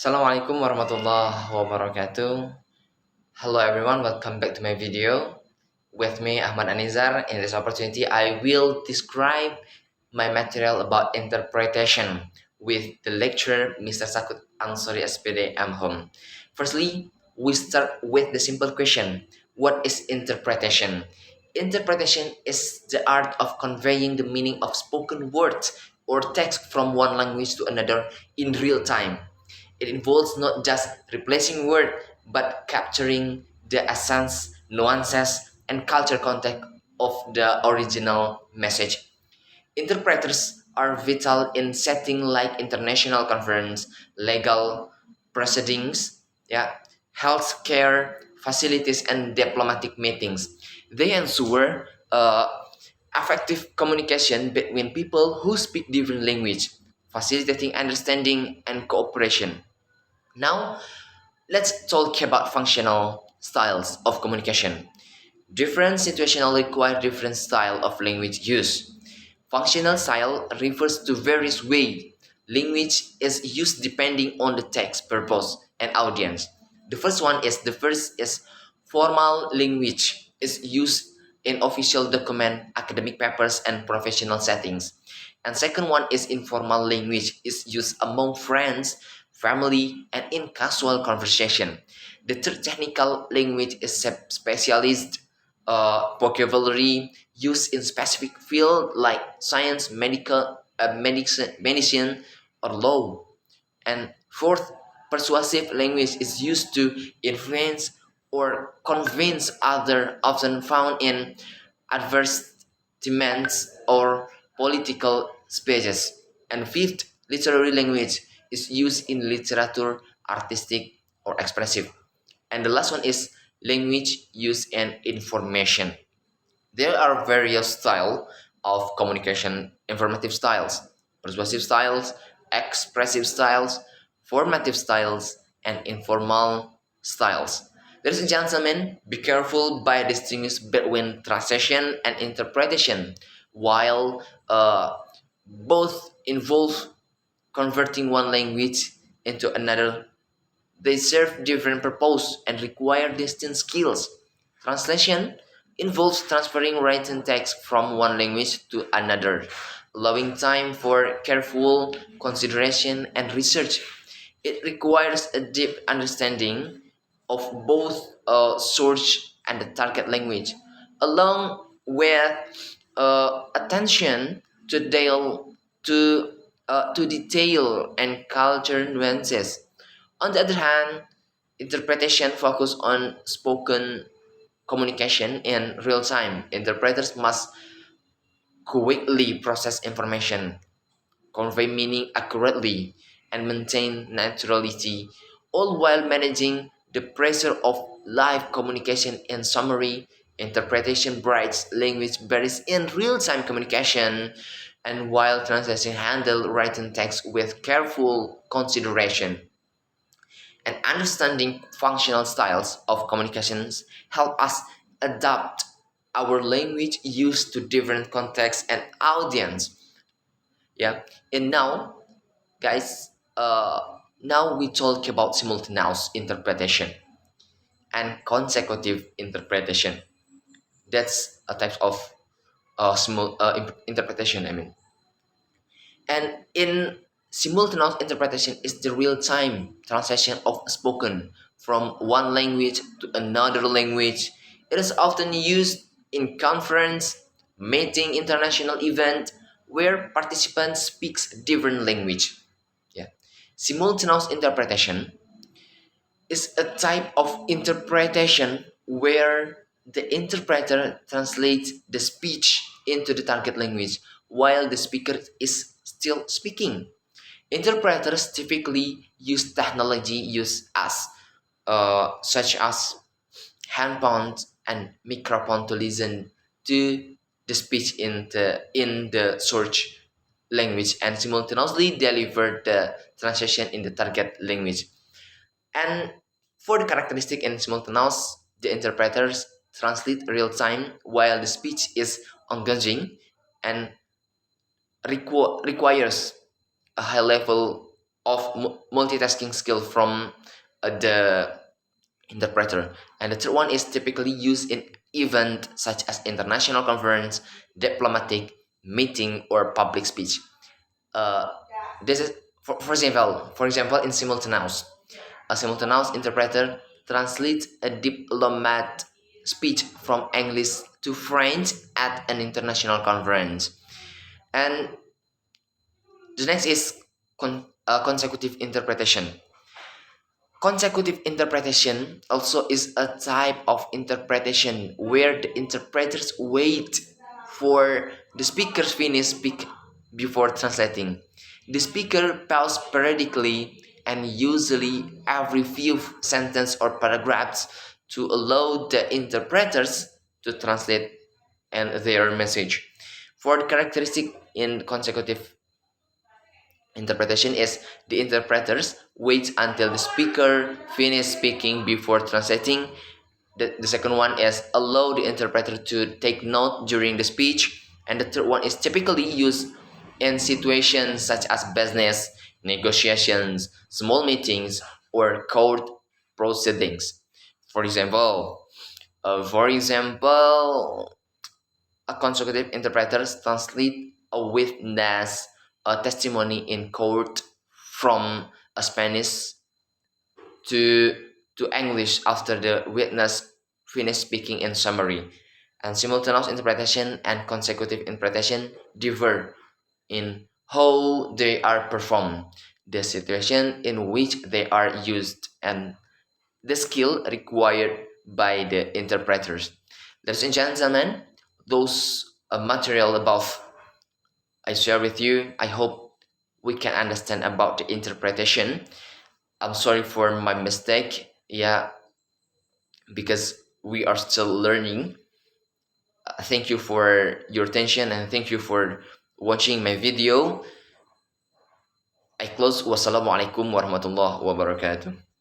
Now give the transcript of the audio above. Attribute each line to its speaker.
Speaker 1: Assalamualaikum warahmatullahi wabarakatuh. Hello everyone, welcome back to my video. With me, Ahmad Annizar. In this opportunity, I will describe my material about interpretation with the lecturer Mr. Sakut Anshori S.Pd M.Hum. Firstly, we start with the simple question: what is interpretation? Interpretation is the art of conveying the meaning of spoken words or text from one language to another in real time. It involves not just replacing word, but capturing the essence, nuances, and culture context of the original message. Interpreters are vital in setting like international conference, legal proceedings, yeah, healthcare facilities, and diplomatic meetings. They ensure effective communication between people who speak different language, facilitating understanding and cooperation. Now, let's talk about functional styles of communication. Different situations require different style of language use. Functional style refers to various ways language is used depending on the text, purpose, and audience. The first is formal language is used in official document, academic papers, and professional settings. And second one is informal language is used among friends, family, and in casual conversation. The third technical language is specialized vocabulary used in specific field like science, medicine, or law. And fourth, persuasive language is used to influence or convince others, often found in advertisements or political speeches. And fifth, literary language is used in literature, artistic, or expressive. And the last one is language used in information. There are various styles of communication: informative styles, persuasive styles, expressive styles, formative styles, and informal styles. Ladies and gentlemen, be careful by distinguishing between translation and interpretation. While both involve converting one language into another, they serve different purposes and require distinct skills. Translation involves transferring written text from one language to another, allowing time for careful consideration and research. It requires a deep understanding of both source and the target language, along with attention to detail and culture nuances. On the other hand, interpretation focus on spoken communication in real time. Interpreters must quickly process information, convey meaning accurately, and maintain neutrality, all while managing the pressure of live communication. In summary, interpretation breaks language barriers in real-time communication, and while translation handle written text with careful consideration. And understanding functional styles of communications help us adapt our language use to different contexts and audience. Yeah. And now, guys, now we talk about simultaneous interpretation and consecutive interpretation. That's a type of interpretation, I mean. And in simultaneous interpretation is the real-time translation of spoken from one language to another language. It is often used in conference, meeting, international event where participants speaks different language. Yeah. Simultaneous interpretation is a type of interpretation where the interpreter translates the speech into the target language while the speaker is still speaking. Interpreters typically use technology such as handphones and microphone to listen to the speech in the search language and simultaneously deliver the translation in the target language. And for the characteristic in simultaneous, the interpreters translate real time while the speech is engaging and requires a high level of multitasking skill from the interpreter. And the third one is typically used in events such as international conference, diplomatic meeting, or public speech. Uh, this is for example, in simultenuos, a simultaneous interpreter translates a diplomat speech from English to French at an international conference. And the next is consecutive interpretation. Consecutive interpretation also is a type of interpretation where the interpreters wait for the speaker's finish speak before translating. The speaker pauses periodically and usually every few sentences or paragraphs to allow the interpreters to translate and their message. For the characteristic in consecutive interpretation is the interpreters wait until the speaker finish speaking before translating. The second one is allow the interpreter to take note during the speech. And the third one is typically used in situations such as business, negotiations, small meetings, or court proceedings. For example, for example, a consecutive interpreter translates a witness a testimony in court from a Spanish to English after the witness finished speaking in summary. And simultaneous interpretation and consecutive interpretation differ in how they are performed, the situation in which they are used, and the skill required by the interpreters. Ladies and gentlemen, those material above I share with you. I hope we can understand about the interpretation. I'm sorry for my mistake. Yeah, because we are still learning. Thank you for your attention and thank you for watching my video. I close. Wassalamualaikum warahmatullahi wabarakatuh.